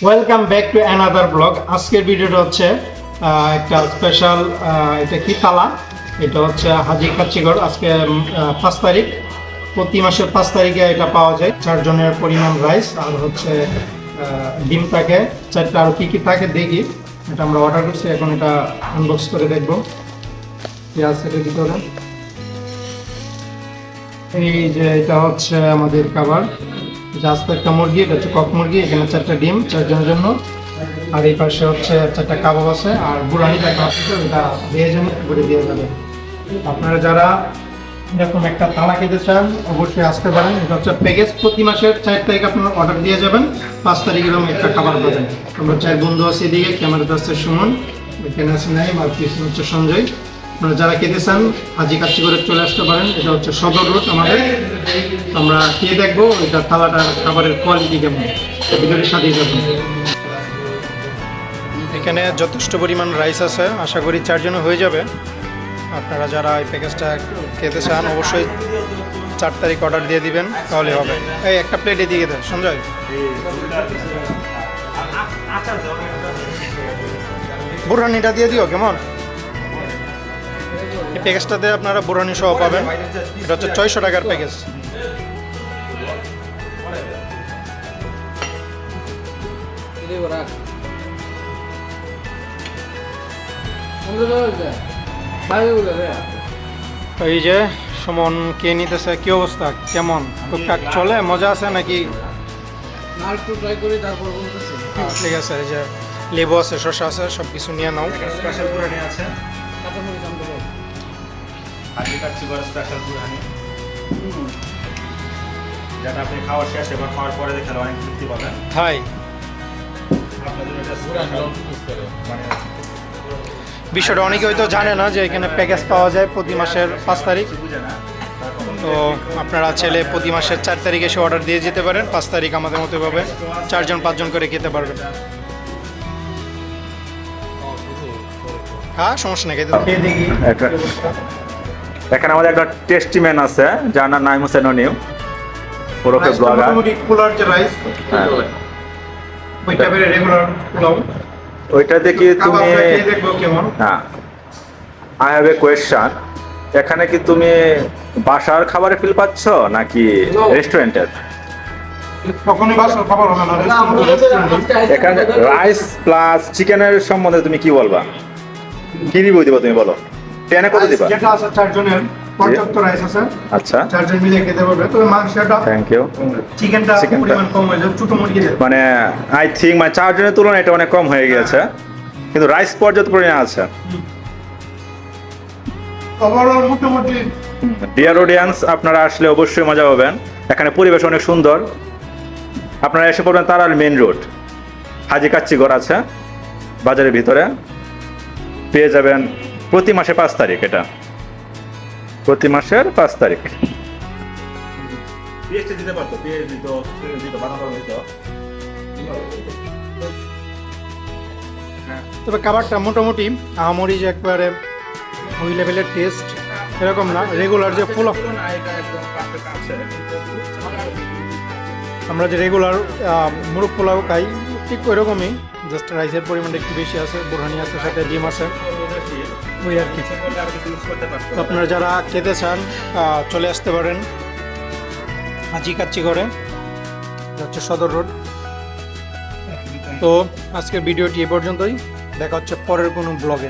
Welcome back to another blog. আজকের ভিডিওটা হচ্ছে একটা স্পেশাল, এটা কি তালা, এটা হচ্ছে হাজি কাচ্চিগড়। আজকে 5 তারিখ, প্রতি মাসের 5 তারিখে এটা পাওয়া যায়। 4 জনের পরিমাণ রাইস আর হচ্ছে ডিম থাকে 4টা, আর কি থাকে দেখি। এটা আমরা অর্ডার করছি, এখন এটা আনবক্স করে দেখবো কি আছে এটার ভিতরে। এই যে এটা হচ্ছে আমাদের খাবার, আস্ত একটা মুরগি, এটা হচ্ছে কক মুরগি, এখানে 4টা ডিম 4 জনের জন্য। আর এই পাশে হচ্ছে 4টা কাবাব আছে, আর বুড়ানি দেখা হচ্ছে, এটা দিয়ে যাবে, করে দিয়ে যাবে। আপনারা যারা এরকম একটা তালা খেতে চান অবশ্যই আসতে পারেন। এটা হচ্ছে প্যাকেজ, প্রতি মাসের 4 তারিখ আপনারা অর্ডার দিয়ে যাবেন, 5 তারিখ এরকম একটা খাবার পাবেন। আমরা 4 বন্ধু আছি, এদিকে ক্যামেরাতে আসছে সুমন, এখানে আছে নাইম, আর পিছনে হচ্ছে সঞ্জয়। আপনারা যারা খেতে চান হাজি কাচ্চিগড়ে চলে আসতে পারেন। এটা হচ্ছে সদর রোড আমাদের। আমরা খেয়ে দেখবো এটা থালাটার খাবারের কোয়ালিটি কেমন, ভিডিওর সাথেই যাবেন। এখানে যথেষ্ট পরিমাণ রাইস আছে, আশা করি 4 জনে হয়ে যাবে। আপনারা যারা এই প্যাকেজটা খেতে চান অবশ্যই 4 তারিখ অর্ডার দিয়ে দিবেন, তাহলে হবে। এই একটা প্লেটে দিয়ে দেন সঞ্জয়। বুড়ানিটা দিয়ে দিও কেমন। এই প্যাকেজটাতে আপনারা বুড়ানি সহ পাবেন। এটা হচ্ছে 600 টাকার প্যাকেজ। এই যে সুমন কে নিতেছে, কি অবস্থা, কেমন টুকটাক চলে, মজা আছে নাকি? ঠিক আছে, এই যে লেবু আছে, শসা আছে, সব কিছু নিয়ে নাও। স্পেশাল বুড়ানি আছে, হাজি কাচ্চিগড় স্পেশাল বুড়ানি, যেটা আপনি খাওয়ার শেষে বা খাওয়ার পরে দেখলে অনেক তৃপ্তি পাবেন। হাই, আপনাদের এটা স্পেশাল মানে বিষয়টা অনেকে হয়তো জানে না যে এখানে প্যাকেজ পাওয়া যায় প্রতি মাসের 5 তারিখ। বুঝে না, তো আপনারা ছেলে প্রতি মাসের 4 তারিখ এসে অর্ডার দিয়ে যেতে পারেন, 5 তারিখ আমাদের মতো ভাবে 4 জন 5 জন করে খেতে পারবেন। হ্যাঁ, সমস্যা নেই, খেয়ে দেখি। এখানে আমাদের একটা টেস্টি ম্যান আছে, যার নাম নাইম হোসেন অনিম, ওরফে ব্লগার। মোটামুটি কুলার যে রাইস, ওইটা বেরে রেগুলার পোলাও। ওইটাতে কি তুমি, খেয়ে দেখবো কেমন। হ্যাঁ, আই হ্যাভ এ কোয়েশ্চন, এখানে কি তুমি বাসার খাবারে ফিল পাচ্ছ নাকি রেস্টুরেন্টের? কখনোই বাসার খাবার হবে না, রেস্টুরেন্টে। এখানে রাইস প্লাস চিকেনের সম্বন্ধে তুমি কি বলবা, কি রিভিউ দিবা তুমি বলো, 10-এ কত দিবা? যেটা আছে 4 জনের 75 রাইস আছে, আচ্ছা, 4 জন মিলে খেতে পারবে। তবে মাংসটা, থ্যাংক ইউ, চিকেনটা পরিমাণ কম হয়ে যায়, ছোট মুরগি দিয়ে। মানে আই থিঙ্ক মানে 4 জনের তুলনায় এটা অনেক কম হয়ে গিয়েছে, কিন্তু রাইস পর্যাপ্ত পরিমাণে আছে। ওভারঅল মোটামুটি। ডিয়ার অডিয়েন্স, আপনারা আসলে অবশ্যই মজা পাবেন। এখানে পরিবেশ অনেক সুন্দর। আপনারা এসে পড়বেন তারাল মেন রোড, হাজি কাচ্চিগড় আছে বাজারের ভিতরে, পেয়ে যাবেন প্রতি মাসে 5 তারিখ, এটা প্রতি মাসের 5 তারিখ। তবে খাবারটা মোটামুটি আহামরি যে একবারে ওই লেভেলের টেস্ট এরকম না, রেগুলার যে পোলাও আমরা যে রেগুলার মুরগ পোলাও খাই ঠিক ওই রকমই, জাস্ট রাইসের পরিমাণটা একটু বেশি আছে, বোরহানি আছে, সাথে ডিম আছে, ওই আর কি। তো আপনারা যারা খেতে চান চলে আসতে পারেন হাজি কাচ্চিগড়ে, হচ্ছে সদর রোড। তো আজকের ভিডিওটি এ পর্যন্তই, দেখা হচ্ছে পরের কোনো ব্লগে।